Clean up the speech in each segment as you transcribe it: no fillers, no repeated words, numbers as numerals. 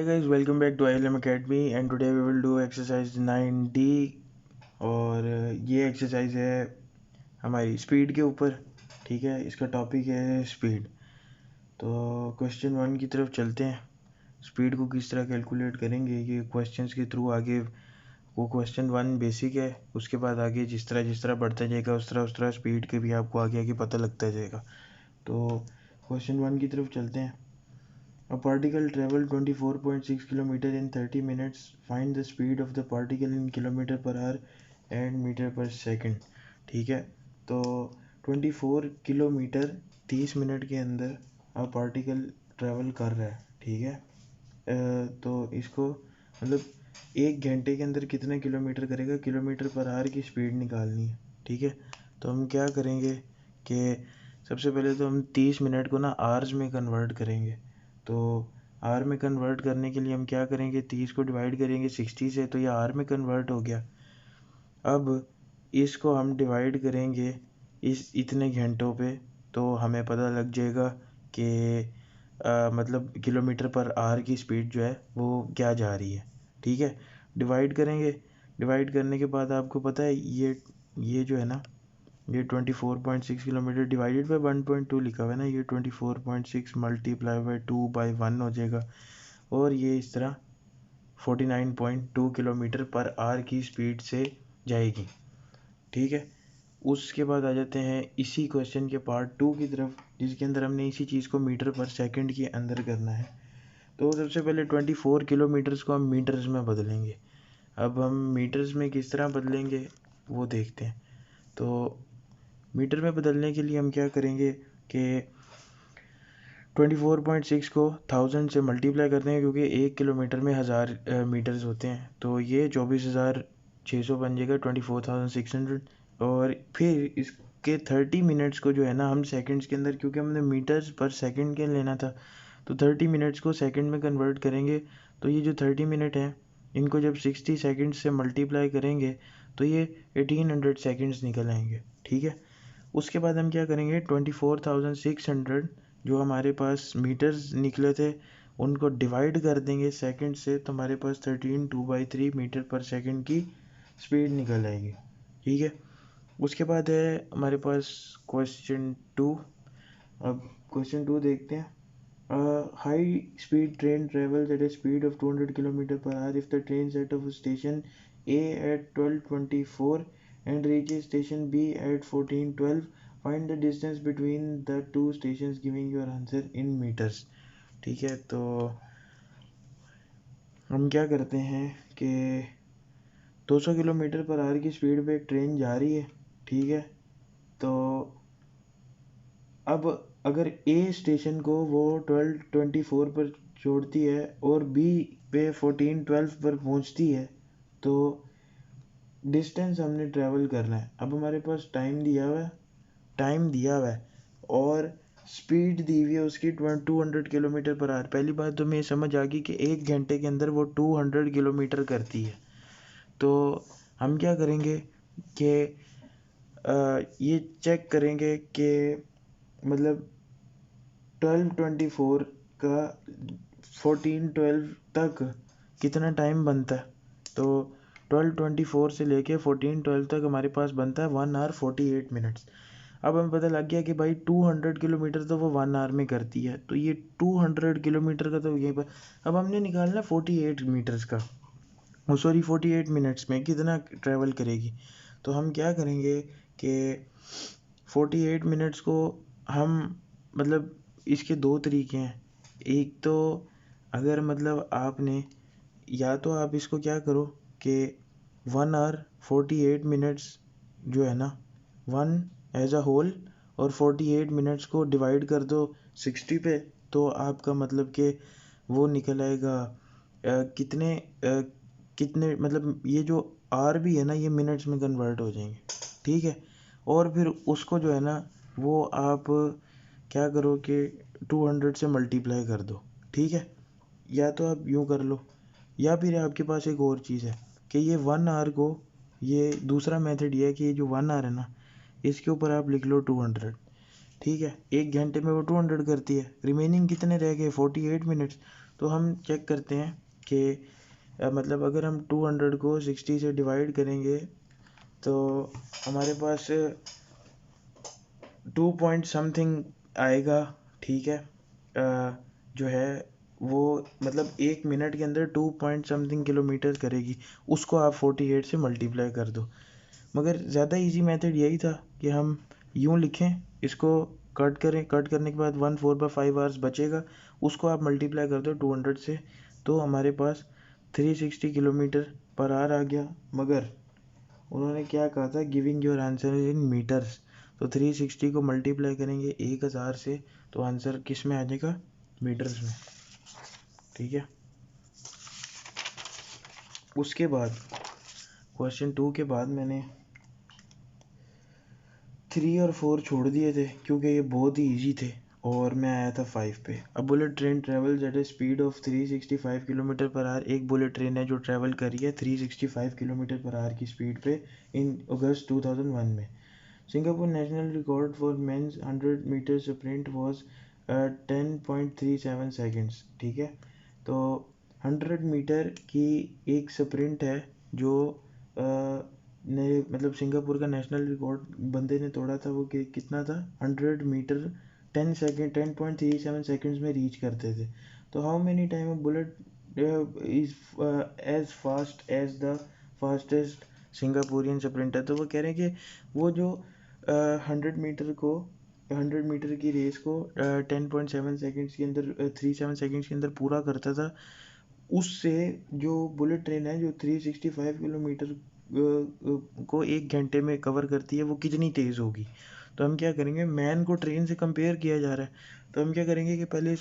guys, welcome back to ILM Academy and today we will do exercise 9D और ये exercise है हमारी speed के ऊपर। ठीक है, इसका टॉपिक है स्पीड। तो क्वेश्चन 1 की तरफ चलते हैं। स्पीड को किस तरह कैलकुलेट करेंगे ये क्वेश्चंस के थ्रू आगे। वो क्वेश्चन 1 बेसिक है, उसके बाद आगे जिस तरह बढ़ता जाएगा उस तरह स्पीड के भी आपको आगे आगे पता लगता जाएगा। तो क्वेश्चन 1 की तरफ चलते हैं। A particle traveled 24.6 km in 30 minutes. Find the speed of the particle in kilometer per hour and meter per second. ठीक है, तो 24 किलोमीटर 30 मिनट के अंदर a particle ट्रैवल कर रहा है। ठीक है, तो इसको मतलब 1 घंटे के अंदर कितना किलोमीटर करेगा, किलोमीटर पर आवर की स्पीड निकालनी है। ठीक है, तो हम क्या करेंगे कि सबसे पहले तो हम 30 मिनट को ना आवर्स में कन्वर्ट करेंगे। तो आर में कन्वर्ट करने के लिए हम क्या करेंगे, 30 को डिवाइड करेंगे 60 से, तो ये आर में कन्वर्ट हो गया। अब इसको हम डिवाइड करेंगे इस इतने घंटों पे, तो हमें पता लग जाएगा कि मतलब किलोमीटर पर आवर की स्पीड जो है वो क्या जा रही है। ठीक है, डिवाइड करेंगे। डिवाइड करने के बाद आपको पता है ये जो है ना, ये 24.6 किलोमीटर डिवाइडेड बाई 1.2 लिखा हुआ है ना, ये 24.6 मल्टीप्लाई बाई 2/1 हो जाएगा और ये इस तरह 49.2 किलोमीटर पर आवर की स्पीड से जाएगी। ठीक है, उसके बाद आ जाते हैं इसी क्वेश्चन के पार्ट 2 की तरफ, जिसके अंदर हमने इसी चीज़ को मीटर पर सेकंड के अंदर करना है। तो सबसे पहले 24 किलोमीटर्स को हम मीटर्स में बदलेंगे। अब हम मीटर्स में किस तरह बदलेंगे वो देखते हैं। तो मीटर में बदलने के लिए हम क्या करेंगे कि 24.6 को 1000 से मल्टीप्लाई करते हैं, क्योंकि 1 किलोमीटर में 1000 मीटर्स होते हैं, तो ये 24,600 बन जाएगा, 24,600। और फिर इसके 30 मिनट्स को जो है ना हम सेकंड्स के अंदर, क्योंकि हमने मीटर्स पर सेकंड के लेना था, तो 30 मिनट्स को सेकंड में कन्वर्ट करेंगे। तो ये जो 30 मिनट हैं इनको जब 60 सेकंड्स से मल्टीप्लाई करेंगे तो ये 1800 सेकंड्स निकल आएंगे। ठीक है, उसके बाद हम क्या करेंगे, 24,600 जो हमारे पास मीटर्स निकले थे उनको डिवाइड कर देंगे सेकंड से, तो हमारे पास 13/2/3 मीटर पर सेकंड की स्पीड निकल आएगी। ठीक है, उसके बाद है हमारे पास क्वेश्चन 2। अब क्वेश्चन 2 देखते हैं। High speed train travels eight A speed of 200 kilometre per hour if the train set of station A at 12:24 and reaches station B at 14:12. Find the distance between the two stations giving your answer in meters. ठीक है, तो हम क्या करते हैं कि 200 kilometre per our की speed पे एक ट्रेन जा रही है। ठीक है, तो अब अगर ए स्टेशन को वो 12:24 पर छोड़ती है और बी पे 14:12 पर पहुंचती है, तो डिस्टेंस हमने ट्रैवल करना है। अब हमारे पास टाइम दिया हुआ है और स्पीड दी हुई है उसकी 200 किलोमीटर पर आवर। पहली बात तो हमें समझ आ गई कि 1 घंटे के अंदर वो 200 किलोमीटर करती है। तो हम क्या करेंगे कि ये चेक करेंगे कि मतलब 12:24 का 14:12 तक कितना टाइम बनता है। तो 12:24 से लेके 14:12 तक हमारे पास बनता है 1 आवर 48 मिनट्स। अब हमें पता लग गया कि भाई 200 किलोमीटर तो वो 1 आवर में करती है, तो ये 200 किलोमीटर का तो यहीं पर। अब हमने निकालना 48 मीटर्स का, 48 मिनट्स में कितना ट्रैवल करेगी। तो हम क्या करेंगे कि 48 मिनट्स को हम मतलब इसके 2 तरीके हैं। एक तो अगर मतलब आपने या तो आप इसको क्या करो कि 1 आवर 48 मिनट्स जो है ना 1 एज अ होल और 48 मिनट्स को डिवाइड कर दो 60 पे, तो आपका मतलब कि वो निकल आएगा कितने मतलब ये जो आर भी है ना ये मिनट्स में कन्वर्ट हो जाएंगे। ठीक है, और फिर उसको जो है ना वो आप क्या करो कि 200 से मल्टीप्लाई कर दो। ठीक है, या तो आप यूँ कर लो, या फिर आपके पास एक और चीज़ है कि ये 1 आवर को, ये दूसरा मेथड ये है कि ये जो 1 आवर है ना इसके ऊपर आप लिख लो 200। ठीक है, 1 घंटे में वो 200 करती है, रिमेनिंग कितने रह गए 48 मिनट्स। तो हम चेक करते हैं कि मतलब अगर हम 200 को 60 से डिवाइड करेंगे तो हमारे पास 2 पॉइंट समथिंग आएगा, ठीक है। जो है वो मतलब 1 मिनट के अंदर 2 पॉइंट समथिंग किलोमीटर करेगी, उसको आप 48 से मल्टीप्लाई कर दो। मगर ज़्यादा इजी मेथड यही था कि हम यूँ लिखें, इसको कट करें, कट करने के बाद 1/4/5 आवर्स बचेगा, उसको आप मल्टीप्लाई कर दो 200 से, तो हमारे पास 360 किलोमीटर पर आवर आ गया। मगर उन्होंने क्या कहा था, giving your answer in metres, तो 360 को मल्टीप्लाई करेंगे 1000 से, तो आंसर किस में आ जाएगा, मीटर्स में, ठीक है। उसके बाद क्वेश्चन 2 के बाद मैंने 3 और 4 छोड़ दिए थे क्योंकि ये बहुत ही इजी थे, और मैं आया था 5 पे। A bullet train travels eight A speed of 365 kilometre per our. एक बुलेट ट्रेन है जो ट्रेवल कर रही है 365 किलोमीटर पर आवर की स्पीड पे इन अगस्त 2001 में। Singapore national record for men's 100 metre sprint was 10.37 seconds, ठीक है। तो 100 मीटर की एक स्प्रिंट है जो ने मतलब सिंगापुर का नेशनल रिकॉर्ड बंदे ने तोड़ा था। वो कितना था, 100 मीटर 10.37 सेकेंड्स में रीच करते थे। तो how many time a bullet is as fast as the fastest Singaporean sprinter. तो वो कह रहे हैं कि वो जो 100 मीटर की रेस को 10.7 सेकेंड्स के अंदर 37 सेकेंड्स के अंदर पूरा करता था, उससे जो बुलेट ट्रेन है जो 365 किलोमीटर को 1 घंटे में कवर करती है, वो कितनी तेज़ होगी। तो हम क्या करेंगे, मैन को ट्रेन से कंपेयर किया जा रहा है, तो हम क्या करेंगे कि पहले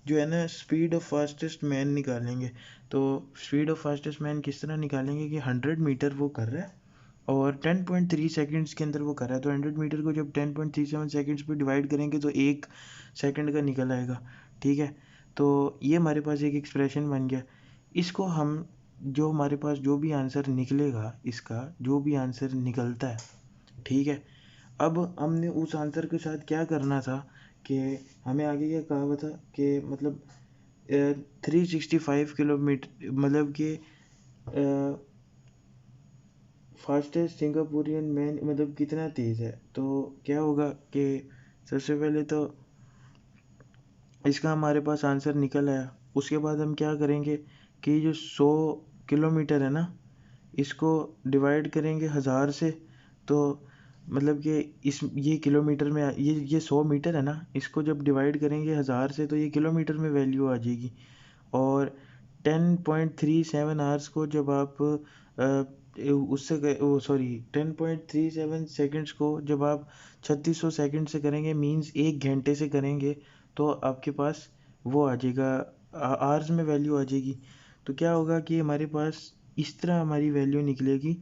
जो है ना स्पीड ऑफ फास्टेस्ट मैन निकालेंगे। तो स्पीड ऑफ फास्टेस्ट मैन किस तरह निकालेंगे कि 100 मीटर वो कर रहा है और 10.3 सेकेंड्स के अंदर वो कर रहा है, तो 100 मीटर को जब 10.37 सेकेंड्स पे डिवाइड करेंगे तो 1 सेकेंड का निकल आएगा, ठीक है। तो ये हमारे पास एक एक्सप्रेशन बन गया। इसको हम जो हमारे पास जो भी आंसर निकलेगा, इसका जो भी आंसर निकलता है, ठीक है, अब हमने उस आंसर के साथ क्या करना था कि हमें आगे क्या कहा हुआ था कि मतलब 365 किलोमीटर मतलब कि फास्टेस्ट सिंगापुरियन मैन मतलब कितना तेज़ है। तो क्या होगा कि सबसे पहले तो इसका हमारे पास आंसर निकल आया। उसके बाद हम क्या करेंगे कि जो 100 किलोमीटर है ना, इसको डिवाइड करेंगे 1000 से, तो मतलब कि इस ये किलोमीटर में ये 100 मीटर है ना, इसको जब डिवाइड करेंगे 1000 से तो ये किलोमीटर में वैल्यू आ जाएगी। और 10.37 आवर्स को जब आप उससे वो सॉरी 10.37 सेकेंड्स को जब आप 3600 सेकेंड से करेंगे, मींस 1 घंटे से करेंगे, तो आपके पास वो आ जाएगा, आवर्स में वैल्यू आ जाएगी। तो क्या होगा कि हमारे पास इस तरह हमारी वैल्यू निकलेगी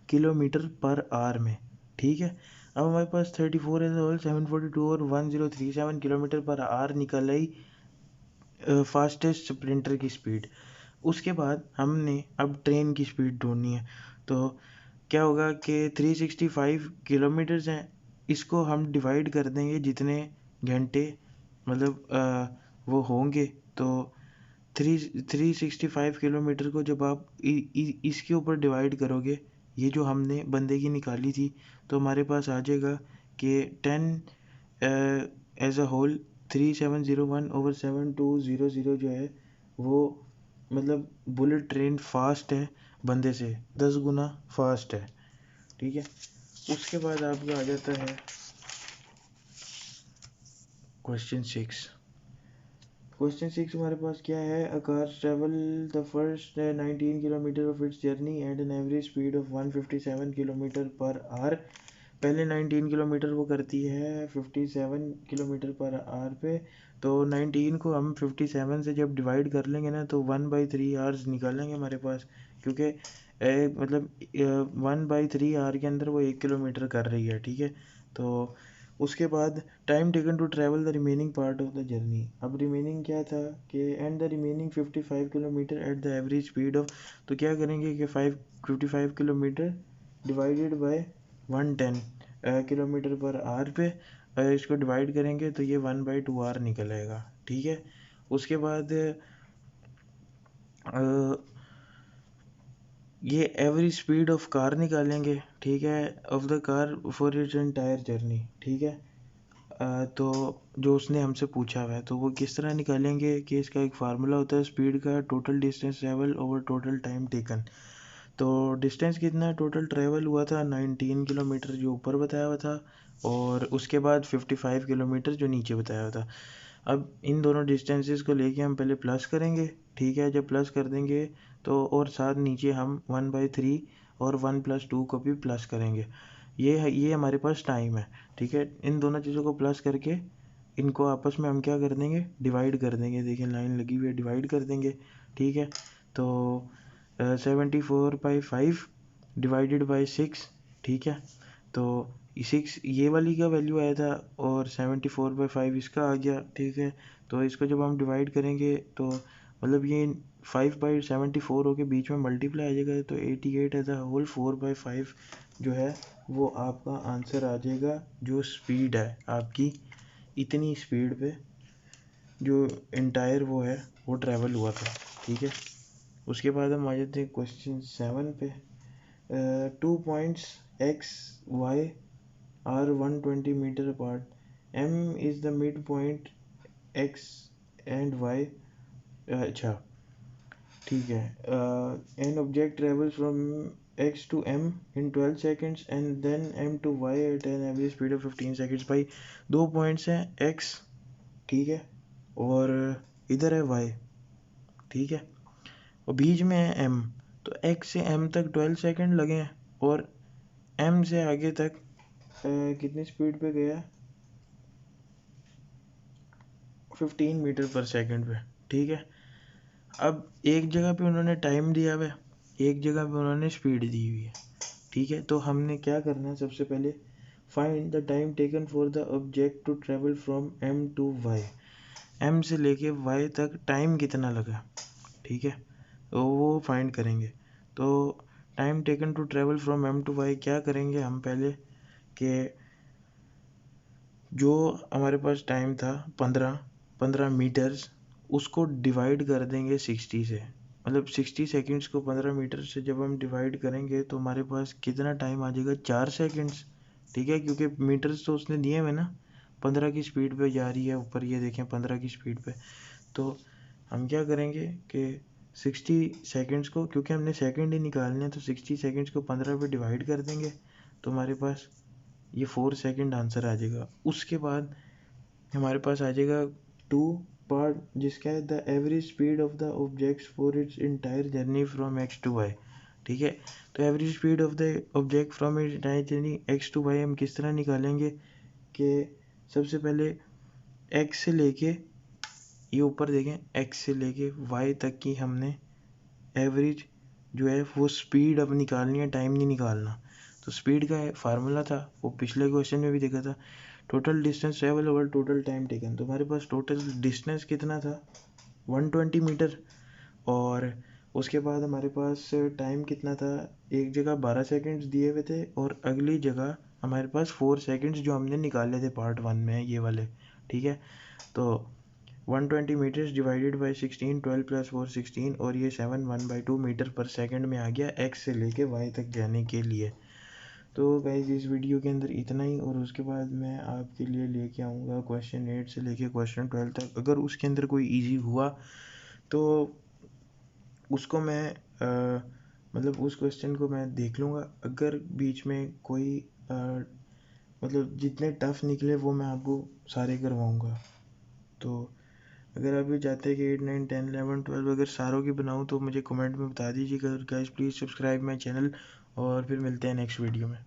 किलोमीटर पर आवर में, ठीक है। अब हमारे पास 34 एज होल 742 और 1037 किलोमीटर पर आवर निकल आई फास्टेस्ट स्प्रिंटर की स्पीड। उसके बाद हमने अब ट्रेन की स्पीड ढूंढनी है। तो क्या होगा कि 365 किलोमीटर्स हैं, इसको हम डिवाइड कर देंगे जितने घंटे मतलब वो होंगे। तो 365 किलोमीटर को जब आप इसके ऊपर डिवाइड करोगे, ये जो हमने बंदे की निकाली थी, तो हमारे पास आ जाएगा कि 10 एज अ होल 3701/7200 जो है वो मतलब बुलेट ट्रेन फास्ट है बंदे से 10 गुना फास्ट है, ठीक है। उसके बाद आपका आ जाता है क्वेश्चन 6। क्वेश्चन 6 हमारे पास क्या है, a car travel the first 19 kilometre of its journey at an average speed of 157 kilometre per our. पहले 19 किलोमीटर वो करती है 57 किलोमीटर पर आवर पे, तो 19 को हम 57 से जब डिवाइड कर लेंगे ना, तो 1/3 आवर्स निकालेंगे हमारे पास, क्योंकि मतलब 1/3 आवर के अंदर वो 1 किलोमीटर कर रही है, ठीक है। तो उसके बाद time taken to travel the remaining part of the journey. अब रिमेनिंग क्या था कि and the remaining 55 kilometre at the average speed of, तो क्या करेंगे कि 55 kilometre divided by 110 kilometre per hour पे इसको डिवाइड करेंगे तो ये 1/2 आवर निकल आएगा, ठीक है। उसके बाद ये एवरेज स्पीड ऑफ कार निकालेंगे, ठीक है, of the car for its entire journey, ठीक है। तो जो उसने हमसे पूछा हुआ है तो वो किस तरह निकालेंगे कि इसका एक फार्मूला होता है स्पीड का, total distance travel over total time taken. तो डिस्टेंस कितना टोटल ट्रेवल हुआ था, 19 किलोमीटर जो ऊपर बताया हुआ था, और उसके बाद 55 किलोमीटर जो नीचे बताया हुआ था। अब इन दोनों डिस्टेंसेस को लेके हम पहले प्लस करेंगे, ठीक है। जब प्लस कर देंगे तो और साथ नीचे हम 1/3 और 1+2 को भी प्लस करेंगे। ये हमारे पास टाइम है, ठीक है। इन दोनों चीज़ों को प्लस करके इनको आपस में हम क्या कर देंगे, डिवाइड कर देंगे। देखिए लाइन लगी हुई है, डिवाइड कर देंगे, ठीक है। तो 74/5 डिवाइडेड बाई 6, ठीक है। तो 6 ये वाली का वैल्यू आया था और 74/5 इसका आ गया, ठीक है। तो इसको जब हम डिवाइड करेंगे तो मतलब ये 5/74 होके बीच में मल्टीप्लाई आ जाएगा, तो 88 एज अ होल 4/5 जो है वो आपका आंसर आ जाएगा। जो स्पीड है आपकी, इतनी स्पीड पे जो एंटायर वो है वो ट्रैवल हुआ था, ठीक है। उसके बाद हम आ जाते हैं क्वेश्चन 7 पे। 2 points x y are 120 metre apart. M is the mid point x and y. अच्छा, ठीक है। An object travels from x to m in 12 seconds and then m to y at an average speed of 15 seconds। भाई 2 points हैं x, ठीक है, और इधर है y, ठीक है, और बीच में है m। तो x से m तक 12 सेकंड लगे हैं और m से आगे तक कितनी स्पीड पे गया, 15 मीटर पर सेकंड पे, ठीक है। अब एक जगह पे उन्होंने टाइम दिया हुआ है, एक जगह पे उन्होंने स्पीड दी हुई है, ठीक है। तो हमने क्या करना है, सबसे पहले find the time taken for the object to travel from m to y। m से लेके y तक टाइम कितना लगा, ठीक है, तो वो फाइंड करेंगे। तो time taken to travel from m to y क्या करेंगे हम पहले कि जो हमारे पास टाइम था 15 मीटर्स, उसको डिवाइड कर देंगे 60 से। मतलब 60 सेकंड्स को 15 मीटर से जब हम डिवाइड करेंगे तो हमारे पास कितना टाइम आ जाएगा, 4 सेकंड्स, ठीक है। क्योंकि मीटर्स तो उसने दिए हुए ना, 15 की स्पीड पे जा रही है ऊपर, ये देखें 15 की स्पीड पे। तो हम क्या करेंगे कि 60 सेकंड्स को, क्योंकि हमने सेकंड ही निकालने हैं, तो 60 सेकंड्स को 15 पे डिवाइड कर देंगे तो हमारे पास ये 4 सेकंड आंसर आ जाएगा। उसके बाद हमारे पास आ जाएगा 2 पार्ट जिसका है the average speed of the objects for its entire journey from x to y, ठीक है। तो average speed of the object from its entire journey x to y हम किस तरह निकालेंगे कि सबसे पहले एक्स से लेके, ये ऊपर देखें, एक्स से लेके वाई तक की हमने एवरेज जो है वो स्पीड अब निकालनी है, टाइम नहीं निकालना। तो स्पीड का फार्मूला था वो पिछले क्वेश्चन में भी देखा था, total distance travel over total time taken. तो हमारे पास टोटल डिस्टेंस कितना था, 120 मीटर, और उसके बाद हमारे पास टाइम कितना था, एक जगह 12 सेकंड्स दिए हुए थे और अगली जगह हमारे पास 4 सेकंड्स जो हमने निकाले थे पार्ट 1 में, ये वाले, ठीक है। तो 120 मीटर्स डिवाइडेड बाई 16, 12 + 4 16, और ये 7 1/2 मीटर पर सेकंड में आ गया एक्स से लेके वाई तक जाने के लिए। तो गाइज इस वीडियो के अंदर इतना ही, और उसके बाद मैं आपके लिए लेके आऊँगा क्वेश्चन 8 से लेके क्वेश्चन 12 तक। अगर उसके अंदर कोई इजी हुआ तो उसको मैं मतलब उस क्वेश्चन को मैं देख लूँगा। अगर बीच में कोई मतलब जितने टफ निकले वो मैं आपको सारे करवाऊँगा। तो अगर आप भी चाहते हैं कि 8 9 10 11 12 अगर सारों की बनाऊँ तो मुझे कमेंट में बता दीजिएगा। Guys please subscribe my channel, और फिर मिलते हैं नेक्स्ट वीडियो में।